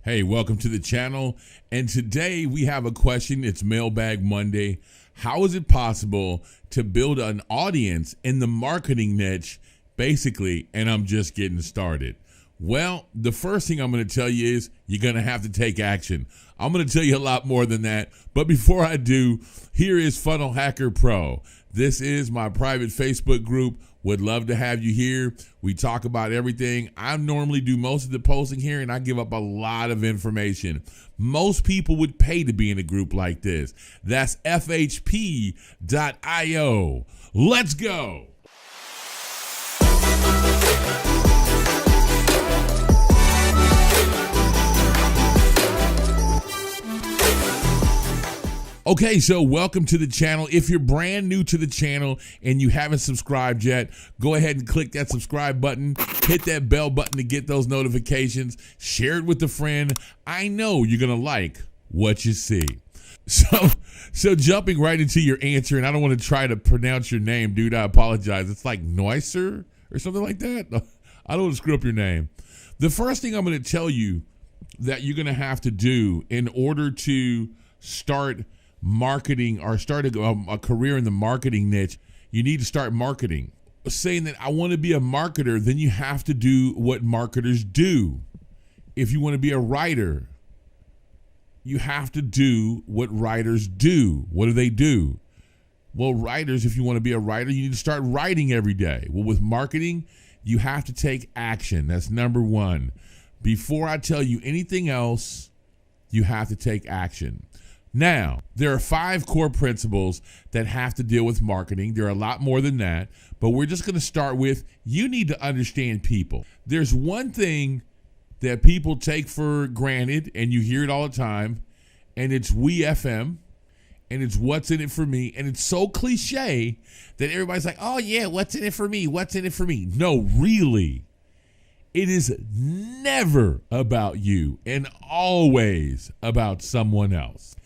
Hey, welcome to the channel. And today we have a question. It's Mailbag Monday. How is it possible to build an audience in the marketing niche, basically, and I'm just getting started? Well, the first thing I'm going to tell you is you're going to have to take action. I'm going to tell you a lot more than that. But before I do, here is Funnel Hacker Pro. This is my private Facebook group. Would love to have you here. We talk about everything. I normally do most of the posting here, and I give up a lot of information. Most people would pay to be in a group like this. That's FHP.io. Let's go. Okay, so welcome to the channel. If you're brand new to the channel and you haven't subscribed yet, go ahead and click that subscribe button, hit that bell button to get those notifications, share it with a friend. I know you're gonna like what you see. So jumping right into your answer, and I don't want to try to pronounce your name, dude, I apologize. It's like Neusser or something like that. I don't want to screw up your name. The first thing I'm gonna tell you that you're gonna have to do in order to start marketing or start a career in the marketing niche, you need to start marketing. Saying that I want to be a marketer, then you have to do what marketers do. If you want to be a writer, you have to do what writers do. What do they do? Well, writers, if you want to be a writer, you need to start writing every day. Well, with marketing, you have to take action. That's number one. Before I tell you anything else, you have to take action. Now, there are 5 core principles that have to deal with marketing. There are a lot more than that, but we're just going to start with you need to understand people. There's one thing that people take for granted, and you hear it all the time, and it's we FM, and it's what's in it for me, and it's so cliche that everybody's like, oh yeah, what's in it for me? What's in it for me? No, really. It is never about you and always about someone else.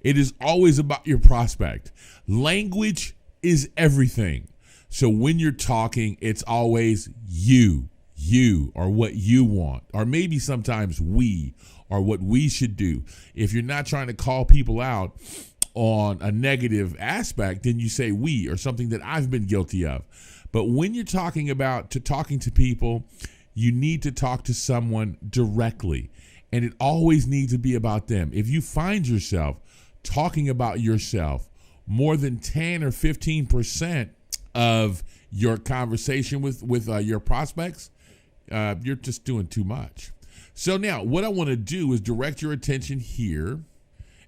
It is always about your prospect. Language is everything. So when you're talking, it's always you, or what you want, or maybe sometimes we, or what we should do. If you're not trying to call people out on a negative aspect, then you say we, or something that I've been guilty of. But when you're talking to people, you need to talk to someone directly, and it always needs to be about them. If you find yourself talking about yourself more than 10 or 15% of your conversation with your prospects, you're just doing too much. So now what I want to do is direct your attention here.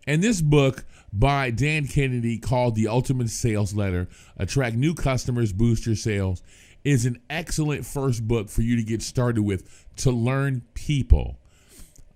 And this book by Dan Kennedy called The Ultimate Sales Letter, Attract New Customers, Boost Your Sales, is an excellent first book for you to get started with to learn people.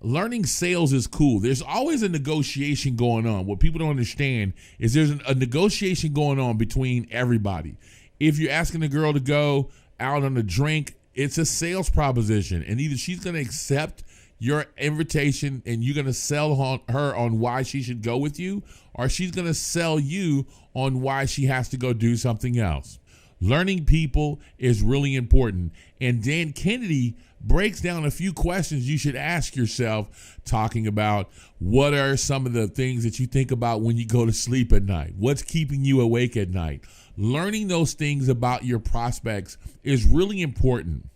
Learning sales is cool. There's always a negotiation going on. What people don't understand is there's a negotiation going on between everybody. If you're asking a girl to go out on a drink, it's a sales proposition. And either she's going to accept your invitation and you're going to sell her on why she should go with you, or she's going to sell you on why she has to go do something else. Learning people is really important. And Dan Kennedy breaks down a few questions you should ask yourself, talking about what are some of the things that you think about when you go to sleep at night? What's keeping you awake at night? Learning those things about your prospects is really important.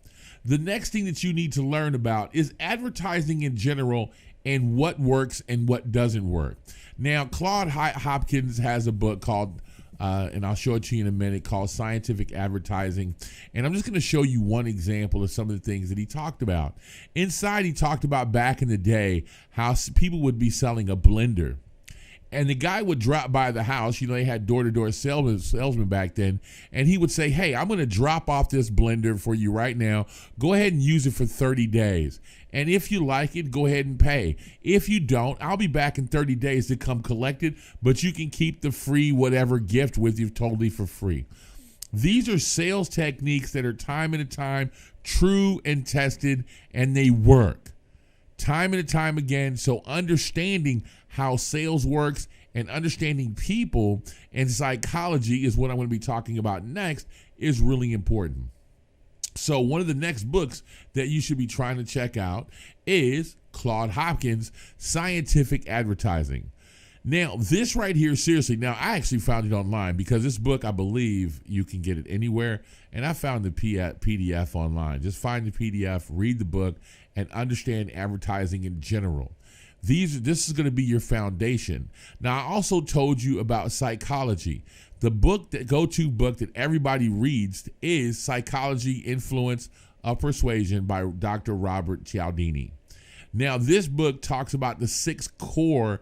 The next thing that you need to learn about is advertising in general and what works and what doesn't work. Now, Claude Hopkins has a book called and I'll show it to you in a minute, called Scientific Advertising. And I'm just going to show you one example of some of the things that he talked about. Inside, he talked about back in the day how people would be selling a blender. And the guy would drop by the house. You know, they had door-to-door salesmen back then. And he would say, hey, I'm going to drop off this blender for you right now. Go ahead and use it for 30 days. And if you like it, go ahead and pay. If you don't, I'll be back in 30 days to come collect it. But you can keep the free whatever gift with you totally for free. These are sales techniques that are time and time true and tested, and they work time and time again. So understanding how sales works and understanding people and psychology is what I'm going to be talking about next, is really important. So one of the next books that you should be trying to check out is Claude Hopkins' Scientific Advertising. Now, this right here, seriously, now I actually found it online because this book, I believe you can get it anywhere, and I found the PDF online. Just find the PDF, read the book, and understand advertising in general. This is going to be your foundation. Now, I also told you about psychology. The go-to book that everybody reads is Psychology, Influence of Persuasion by Dr. Robert Cialdini. Now, this book talks about the six core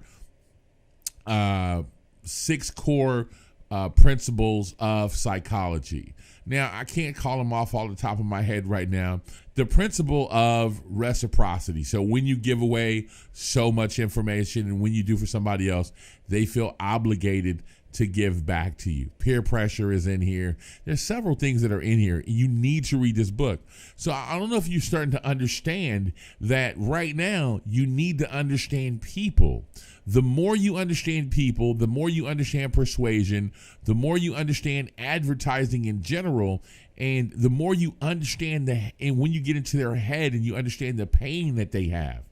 principles of psychology. Now, I can't call them off all the top of my head right now. The principle of reciprocity. So when you give away so much information and when you do for somebody else, they feel obligated to give back to you. Peer pressure is in here. There's several things that are in here. You need to read this book. So I don't know if you're starting to understand that right now you need to understand people. The more you understand people, the more you understand persuasion, the more you understand advertising in general, and the more you understand and when you get into their head and you understand the pain that they have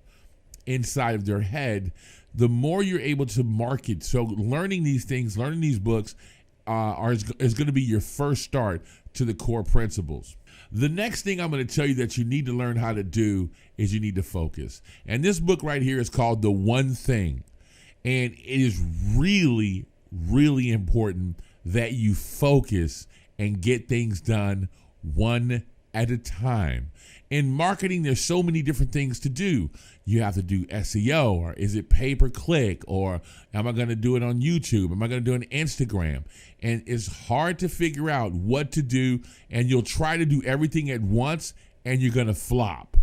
inside of their head, the more you're able to market. So learning these things, learning these books is going to be your first start to the core principles. The next thing I'm going to tell you that you need to learn how to do is you need to focus. And this book right here is called The One Thing. And it is really, really important that you focus and get things done one at a time. In marketing, there's so many different things to do. You have to do SEO, or is it pay-per-click, or am I going to do it on YouTube? Am I going to do it on Instagram? And it's hard to figure out what to do, and you'll try to do everything at once, and you're going to flop.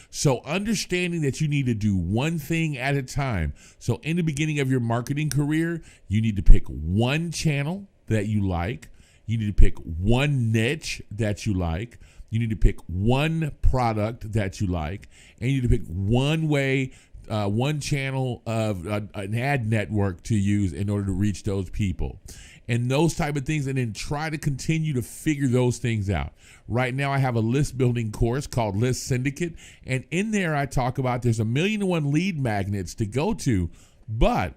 So understanding that you need to do one thing at a time. So in the beginning of your marketing career, you need to pick one channel that you like. You need to pick one niche that you like. You need to pick one product that you like, and you need to pick one way, one channel of an ad network to use in order to reach those people, and those type of things, and then try to continue to figure those things out. Right now, I have a list building course called List Syndicate, and in there I talk about there's 1,000,001 lead magnets to go to, but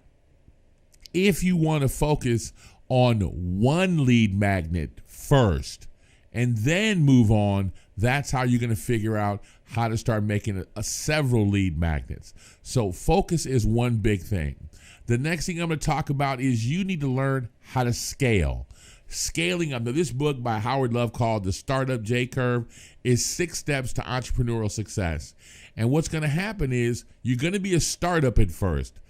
if you want to focus on one lead magnet first, and then move on, that's how you're going to figure out how to start making several lead magnets. So focus is one big thing. The next thing I'm going to talk about is you need to learn how to scale. Scaling up. Now, this book by Howard Love called The Startup J-Curve is 6 steps to entrepreneurial success. And what's going to happen is you're going to be a startup at first.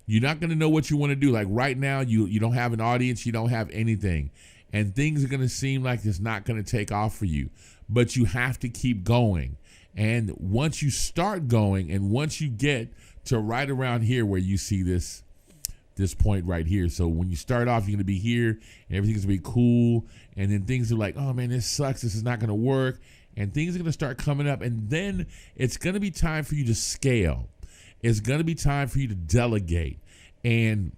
You're not going to know what you want to do. Like right now, you don't have an audience. You don't have anything. And things are going to seem like it's not going to take off for you. But you have to keep going. And once you start going, and once you get to right around here where you see this point right here. So when you start off, you're going to be here, and everything's going to be cool. And then things are like, oh, man, this sucks. This is not going to work. And things are going to start coming up. And then it's going to be time for you to scale. It's going to be time for you to delegate. And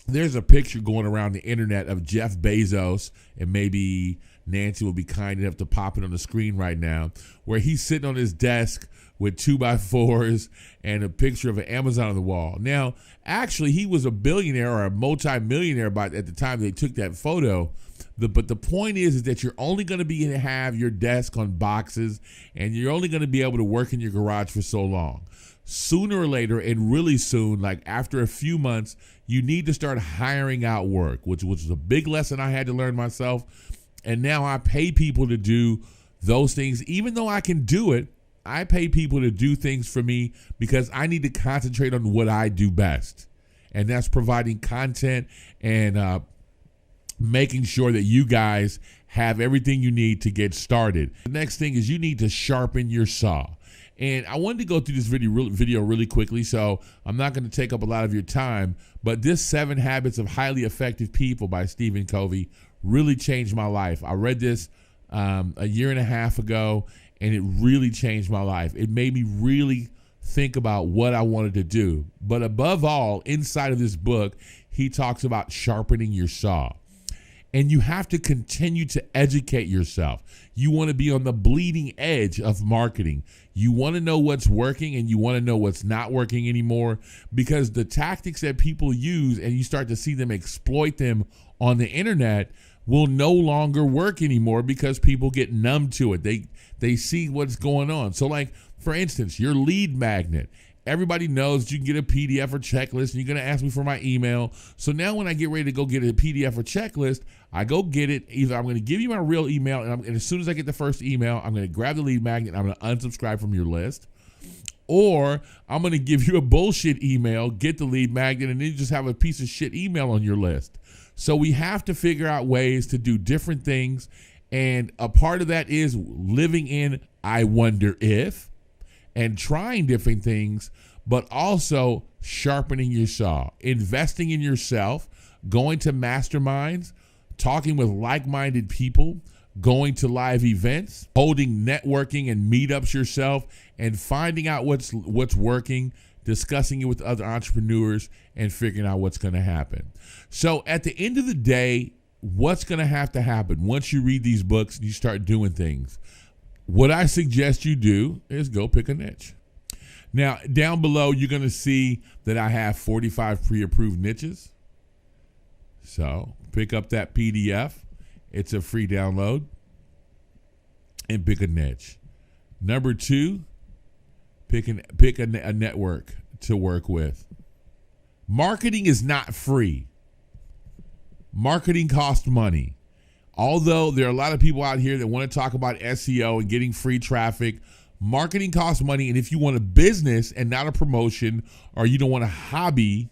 there's a picture going around the internet of Jeff Bezos, and maybe Nancy will be kind enough to pop it on the screen right now, where he's sitting on his desk with 2x4s and a picture of an Amazon on the wall. Now, actually, he was a billionaire or a multi-millionaire at the time they took that photo. But the point is that you're only going to have your desk on boxes, and you're only going to be able to work in your garage for so long. Sooner or later, and really soon, like after a few months, you need to start hiring out work, which was a big lesson I had to learn myself. And now I pay people to do those things. Even though I can do it, I pay people to do things for me because I need to concentrate on what I do best. And that's providing content and making sure that you guys have everything you need to get started. The next thing is you need to sharpen your saw. And I wanted to go through this video really quickly, so I'm not going to take up a lot of your time, but this 7 Habits of Highly Effective People by Stephen Covey really changed my life. I read this a year and a half ago, and it really changed my life. It made me really think about what I wanted to do. But above all, inside of this book, he talks about sharpening your saw. And you have to continue to educate yourself. You want to be on the bleeding edge of marketing. You want to know what's working and you want to know what's not working anymore, because the tactics that people use and you start to see them exploit them on the internet will no longer work anymore because people get numb to it. They see what's going on. So like, for instance, your lead magnet. Everybody knows you can get a PDF or checklist, and you're going to ask me for my email. So now when I get ready to go get a PDF or checklist, I go get it. Either I'm going to give you my real email, and as soon as I get the first email, I'm going to grab the lead magnet, and I'm going to unsubscribe from your list. Or I'm going to give you a bullshit email, get the lead magnet, and then you just have a piece of shit email on your list. So we have to figure out ways to do different things. And a part of that is living in I wonder if, and trying different things, but also sharpening your saw, investing in yourself, going to masterminds, talking with like-minded people, going to live events, holding networking and meetups yourself, and finding out what's working, discussing it with other entrepreneurs, and figuring out what's going to happen. So at the end of the day, what's going to happen once you read these books and you start doing things? What I suggest you do is go pick a niche. Now, down below, you're going to see that I have 45 pre-approved niches. So pick up that PDF. It's a free download. And pick a niche. Number 2, pick a network to work with. Marketing is not free. Marketing costs money. Although there are a lot of people out here that want to talk about SEO and getting free traffic, marketing costs money. And if you want a business and not a promotion, or you don't want a hobby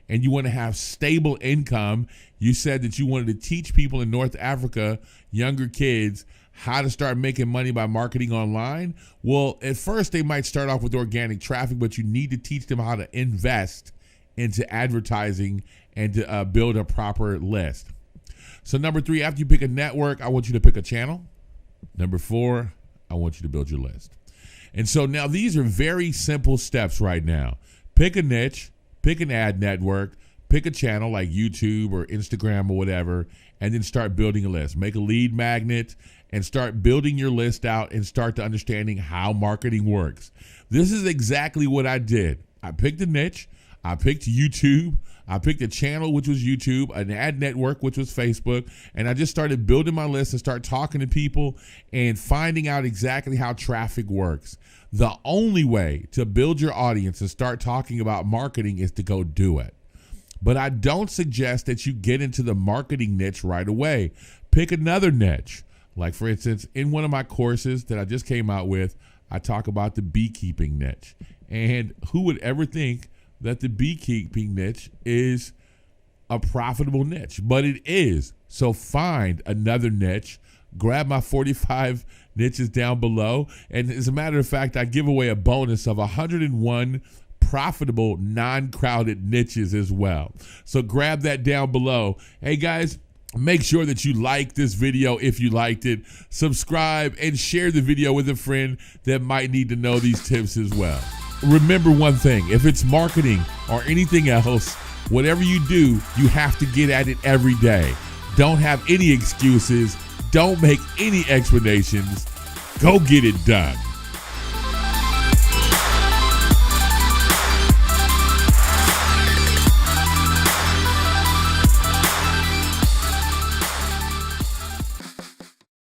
and you want to have stable income, you said that you wanted to teach people in North Africa, younger kids, how to start making money by marketing online. Well, at first they might start off with organic traffic, but you need to teach them how to invest into advertising and to build a proper list. So number 3, after you pick a network, I want you to pick a channel. Number 4, I want you to build your list. And so now these are very simple steps right now. Pick a niche, pick an ad network, pick a channel like YouTube or Instagram or whatever, and then start building a list. Make a lead magnet and start building your list out and start to understanding how marketing works. This is exactly what I did. I picked a niche. I picked YouTube. I picked a channel, which was YouTube, an ad network, which was Facebook, and I just started building my list and start talking to people and finding out exactly how traffic works. The only way to build your audience and start talking about marketing is to go do it. But I don't suggest that you get into the marketing niche right away. Pick another niche. Like, for instance, in one of my courses that I just came out with, I talk about the beekeeping niche. And who would ever think that the beekeeping niche is a profitable niche? But it is. So find another niche. Grab my 45 niches down below. And as a matter of fact, I give away a bonus of 101 profitable, non-crowded niches as well. So grab that down below. Hey guys, make sure that you like this video if you liked it. Subscribe and share the video with a friend that might need to know these tips as well. Remember one thing, if it's marketing or anything else, whatever you do, you have to get at it every day. Don't have any excuses. Don't make any explanations. Go get it done.